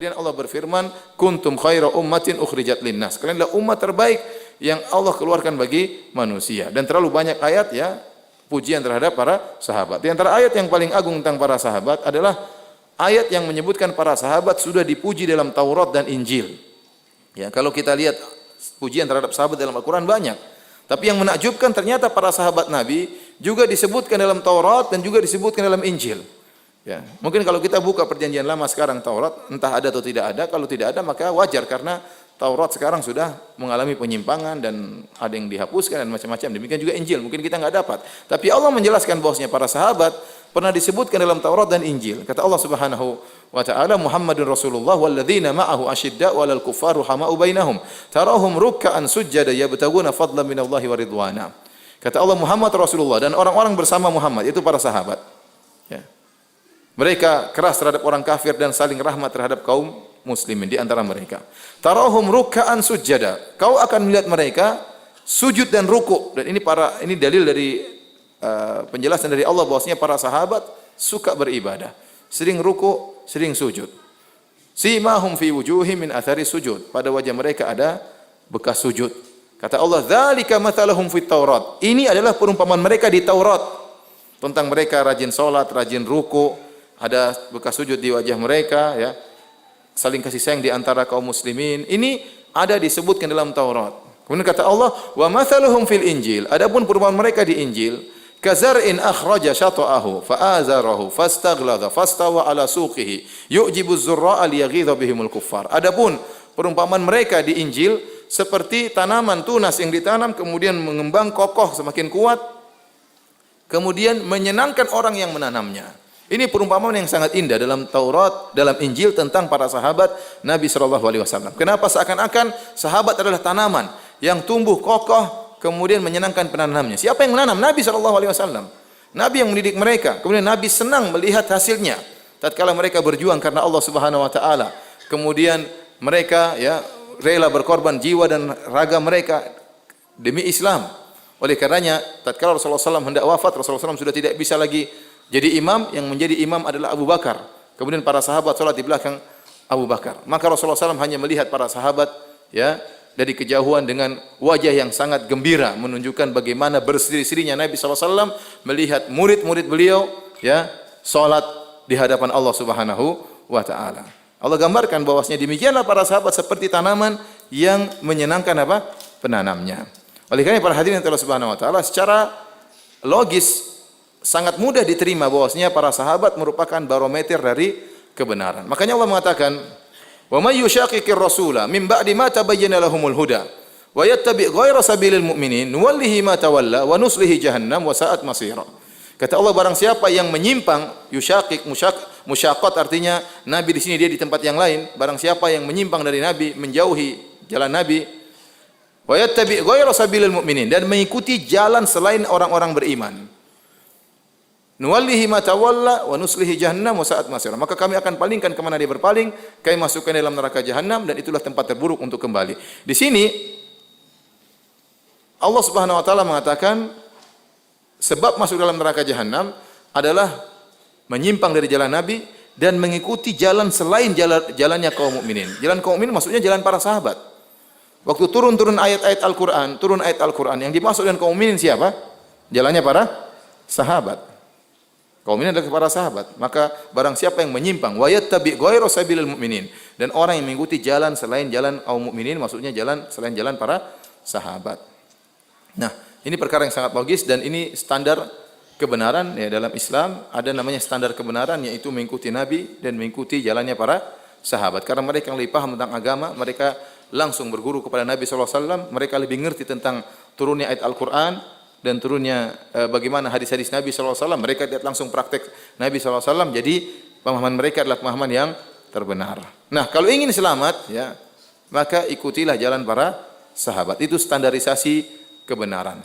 Kemudian Allah berfirman, kuntum khaira ummatin ukhrijat linnas. Kalian adalah umat terbaik yang Allah keluarkan bagi manusia. Dan terlalu banyak ayat ya pujian terhadap para sahabat. Di antara ayat yang paling agung tentang para sahabat adalah ayat yang menyebutkan para sahabat sudah dipuji dalam Taurat dan Injil. Ya, kalau kita lihat pujian terhadap sahabat dalam Al-Qur'an banyak. Tapi yang menakjubkan ternyata para sahabat Nabi juga disebutkan dalam Taurat dan juga disebutkan dalam Injil. Ya, mungkin kalau kita buka perjanjian lama sekarang Taurat, entah ada atau tidak ada. Kalau tidak ada maka wajar karena Taurat sekarang sudah mengalami penyimpangan dan ada yang dihapuskan dan macam-macam. Demikian juga Injil, mungkin kita enggak dapat. Tapi Allah menjelaskan bahwasanya para sahabat pernah disebutkan dalam Taurat dan Injil. Kata Allah Subhanahu wa taala, Muhammadun Rasulullah walladzina ma'ahu asyidda'u 'alal kuffari rahama'u bainahum tarahum ruk'an sujada yabtaguna fadlan minallahi wa ridwana. Kata Allah, Muhammad Rasulullah dan orang-orang bersama Muhammad itu para sahabat. Ya. Mereka keras terhadap orang kafir dan saling rahmat terhadap kaum muslimin di antara mereka. Tarahum ruk'an sujada. Kau akan melihat mereka sujud dan ruku. Dan ini dalil dari penjelasan dari Allah bahwasanya para sahabat suka beribadah, sering ruku, sering sujud. Simahum fi wujuhim min athari sujud. Pada wajah mereka ada bekas sujud. Kata Allah, dzalika mathaluhum fit Taurat. Ini adalah perumpamaan mereka di Taurat. Tentang mereka rajin salat, rajin ruku, ada bekas sujud di wajah mereka, ya. Saling kasih sayang di antara kaum muslimin. Ini ada disebutkan dalam Taurat. Kemudian kata Allah, wa mathaluhum fil Injil. Adapun perumpamaan mereka di Injil, kazar'in akhraja syata'ahu fa'azarahu fastaghladha fastawa ala suqihi yu'jibu az-zurra'a liyaghidha bihimul kuffar. Adapun perumpamaan mereka di Injil seperti tanaman tunas yang ditanam kemudian mengembang kokoh semakin kuat, kemudian menyenangkan orang yang menanamnya. Ini perumpamaan yang sangat indah dalam Taurat, dalam Injil tentang para sahabat Nabi sallallahu alaihi wasallam. Kenapa seakan-akan sahabat adalah tanaman yang tumbuh kokoh kemudian menyenangkan penanamnya? Siapa yang menanam? Nabi sallallahu alaihi wasallam. Nabi yang mendidik mereka. Kemudian Nabi senang melihat hasilnya tatkala mereka berjuang karena Allah Subhanahu wa taala. Kemudian mereka ya rela berkorban jiwa dan raga mereka demi Islam. Oleh karenanya tatkala Rasulullah SAW hendak wafat, Rasulullah SAW sudah tidak bisa lagi jadi imam, yang menjadi imam adalah Abu Bakar. Kemudian para sahabat salat di belakang Abu Bakar. Maka Rasulullah SAW hanya melihat para sahabat ya dari kejauhan dengan wajah yang sangat gembira, menunjukkan bagaimana berseri-serinya Nabi SAW melihat murid-murid beliau ya salat di hadapan Allah Subhanahu wa taala. Allah gambarkan bahwasanya demikianlah para sahabat seperti tanaman yang menyenangkan apa? Penanamnya. Oleh karena para hadirin Allah Subhanahu wa taala secara logis sangat mudah diterima bahwasanya para sahabat merupakan barometer dari kebenaran. Makanya Allah mengatakan, "Wa may yushaqiqir rasula min ba'di ma tabayyana lahumul huda wa yattabi' ghayra sabilil mu'minin nuwallihi ma tawalla wa nuslihi jahannam wa sa'at masira." Kata Allah, barang siapa yang menyimpang, yushaqiq musyaqqat artinya Nabi di sini dia di tempat yang lain. Barang siapa yang menyimpang dari Nabi, menjauhi jalan Nabi, wa yattabi' ghayra sabilil mu'minin dan mengikuti jalan selain orang-orang beriman. Nuwallihi ma tawalla wa nuslihi jahannam wa sa'at masira. Maka kami akan palingkan kemana dia berpaling, kami masukkan dalam neraka jahanam dan itulah tempat terburuk untuk kembali. Di sini Allah Subhanahu wa taala mengatakan sebab masuk dalam neraka jahanam adalah menyimpang dari jalan Nabi dan mengikuti jalan selain jalannya kaum mukminin. Jalan kaum mukminin maksudnya jalan para sahabat. Waktu turun ayat-ayat Al-Qur'an, yang dimaksud dengan kaum mukminin siapa? Jalannya para sahabat. Kaum ini adalah para sahabat. Maka barang siapa yang menyimpang wa yattabi' ghayra sabilil mu'minin dan orang yang mengikuti jalan selain jalan kaum mukminin maksudnya jalan selain jalan para sahabat. Nah, ini perkara yang sangat logis dan ini standar kebenaran ya dalam Islam ada namanya standar kebenaran yaitu mengikuti Nabi dan mengikuti jalannya para sahabat. Karena mereka yang lebih paham tentang agama, mereka langsung berguru kepada Nabi sallallahu alaihi wasallam, mereka lebih mengerti tentang turunnya ayat Al-Qur'an dan turunnya bagaimana hadis-hadis Nabi SAW, mereka lihat langsung praktek Nabi SAW, jadi pemahaman mereka adalah pemahaman yang terbenar. Nah, kalau ingin selamat, ya, maka ikutilah jalan para sahabat. Itu standarisasi kebenaran.